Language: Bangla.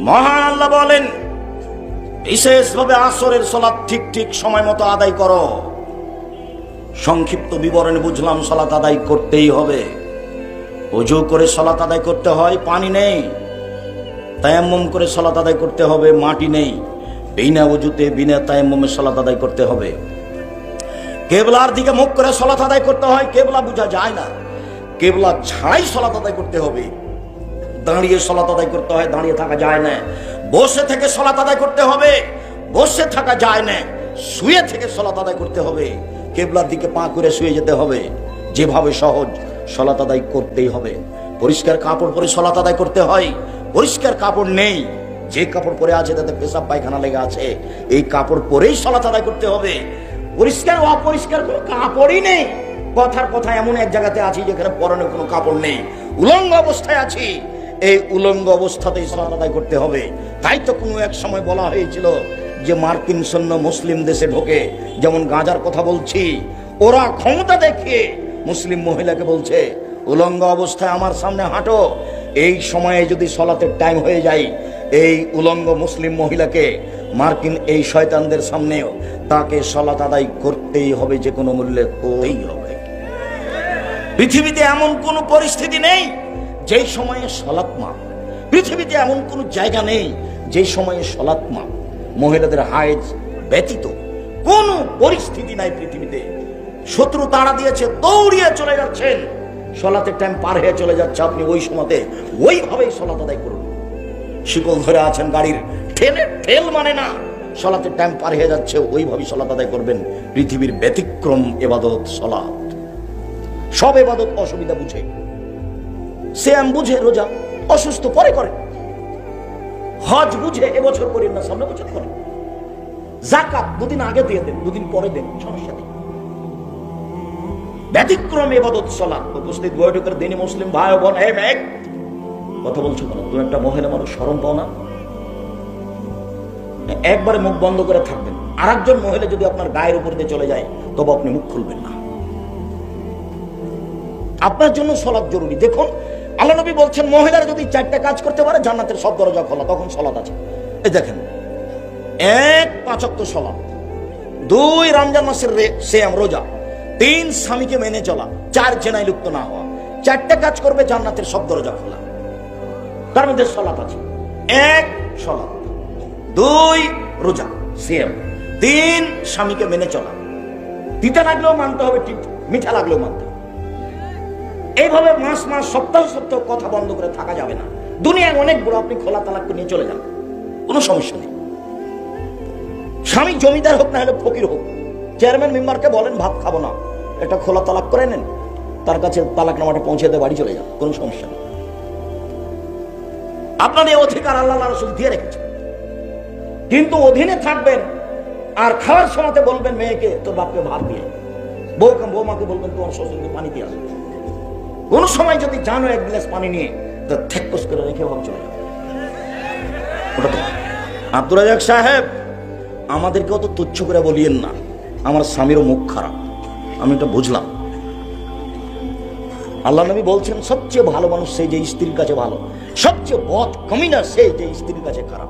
মহান আল্লাহ বলেন, বিশেষভাবে আসরের সালাত ঠিক ঠিক সময় মতো আদায় করো। সংক্ষিপ্ত বিবরণে বুঝলাম সালাত আদায় করতেই হবে। ওযু করে সালাত আদায় করতে হয়, পানি নেই। তায়াম্মুম করে সালাত আদায় করতে হবে, মাটি নেই। বিনা ওযুতে বিনা তায়াম্মুমে সালাত আদায় করতে হবে। কেবলার দিকে মুখ করে সালাত আদায় করতে হয়, কেবলা বোঝা যায় না। কেবলা ছাড়াই সালাত আদায় করতে হবে। দাঁড়িয়ে সালাত আদায় করতে হয়, দাঁড়িয়ে থাকা যায় না। বসে থেকে সালাত আদায় করতে হবে, বসে থাকা যায় না। শুয়ে থেকে সালাত আদায় করতে হবে, কেবলার দিকে পা করে শুয়ে যেতে হবে। যেভাবে সহজ, সালাত আদায় করতেই হবে। পরিষ্কার কাপড় পরে সালাত আদায় করতে হয়, পরিষ্কার কাপড় নেই। যে কাপড় পরে আছে তাতে পেশাব পায়খানা লেগে আছে, এই কাপড় পরেই সালাত আদায় করতে হবে। পরিষ্কার অপরিষ্কার কোনো কাপড়ই নেই। কথার কথা এমন এক জায়গাতে আছি যেখানে পরনে কোনো কাপড় নেই, উলঙ্গ অবস্থায় আছি। এই উলঙ্গ অবস্থাতেই সালাত আদায় করতে হবে। তাই তো কোনো এক সময় বলা হয়েছিল যে মার্কিন সৈন্য মুসলিম দেশে ঢোকে, যেমন গাঁজার কথা বলছি, ওরা ক্ষমতা দেখিয়ে মুসলিম মহিলাকে বলছে উলঙ্গ অবস্থায় আমার সামনে হাঁটো। এই সময়ে যদি সালাতের টাইম হয়ে যায়, এই উলঙ্গ মুসলিম মহিলাকে মার্কিন এই শয়তানদের সামনেও তাকে সালাত আদায় করতেই হবে, যে কোনো মূল্যে করতেই হবে। পৃথিবীতে এমন কোন পরিস্থিতি নেই যেই সময়ে সালাত মাপ। পৃথিবীতে এমন কোন জায়গা নেই যেই সময়ে সালাত মাপ। মহিলাদের হায়েজ ব্যতীত কোন পরিস্থিতি নাই পৃথিবীতে। শত্রু তাড়া দিয়েছে, দৌড়িয়ে চলে যাচ্ছেন, সালাতের টাইম পার হয়ে চলে যাচ্ছে, আপনি ওই সময়তে ওইভাবেই সালাত আদায় করুন। শিকল ধরে আছেন গাড়ির, ঠেলে ঠেল মানে না, সালাতের টাইম পার হয়ে যাচ্ছে, ওইভাবেই সালাত আদায় করবেন। পৃথিবীর ব্যতিক্রম ইবাদত সালাত। সব ইবাদত অসুবিধা বুঝে, সিয়াম বুঝে, রোজা অসুস্থ পরে করে, হজ বুঝে এবছর করেন না, সামনে বছর করেন। যাকাত দুদিন আগে দিয়ে দেন, দুদিন পরে দেন, সমস্যা নেই। ব্যতিক্রম ইবাদত সালাত। উপস্থিত বৈঠকের দিনই মুসলিম ভাই ও বোন, কথা বলছো কেন? তুমি একটা মহিলা মানুষ, শরম পাও না? একবারে মুখ বন্ধ করে থাকবেন। আর একজন মহিলা যদি আপনার গায়ের উপর দিয়ে চলে যায়, তবে আপনি মুখ খুলবেন না। আপনার জন্য সালাত জরুরি। দেখুন, আল্লাহ নবী বলছেন মহিলারা যদি 4টা কাজ করতে পারে জান্নাতের সব দরজা খোলা, তখন সালাত আছে। এই দেখেন, 1 5 ওয়াক্ত সালাত, 2 রমজান মাসের সিয়াম রোজা, 3 স্বামীকে মেনে চলা, 4 জেনায় লিপ্ত না হওয়া। 4টা কাজ করবে, জান্নাতের সব দরজা খোলা। তার মধ্যে সালাত আছে। 1 সালাত, 2 রোজা সিয়াম, 3 স্বামীকে মেনে চলা। তিতা লাগলেও মানতে হবে, ঠিক মিঠা লাগলেও মানতে হবে। এইভাবে মাস মাস সপ্তাহ সপ্তাহ কথা বন্ধ করে থাকা যাবে না। দুনিয়ায় অনেক বড়, আপনি খোলা তালাক নিয়ে চলে যান, কোনো সমস্যা নেই। স্বামী জমিদার হোক না হলে ফকির হোক, চেয়ারম্যান মেম্বারকে বলেন ভাত খাবো না, একটা খোলা তালাক করে নেন, তার কাছে তালাক নামাটা পৌঁছে দিয়ে বাড়ি চলে যান, কোনো সমস্যা নেই। আপনার এই অধিকার আল্লাহ রাসূল দিয়ে রেখেছে। কিন্তু অধীনে থাকবেন আর খাওয়ার সময়তে বলবেন মেয়েকে তোর বাপকে ভাত দিয়ে, বৌমাকে বলবেন তোমার শ্বশুরকে পানি দিয়ে আসবে। কোন সময় যদি জানো 1 গ্লাস পানি নিয়ে, তো ঠেকস করে রেখে ভাব চলে যাবে। আব্দুর রাজ্জাক সাহেব, আমাদেরকে অত তুচ্ছ করে বলিয়েন না। আমার স্বামীরও মুখ খারাপ, আমি এটা বুঝলাম। আল্লাহ নবী বলছেন সবচেয়ে ভালো মানুষ সেই যে স্ত্রীর কাছে ভালো, সবচেয়ে বদ কমিনা সেই যে স্ত্রীর কাছে খারাপ।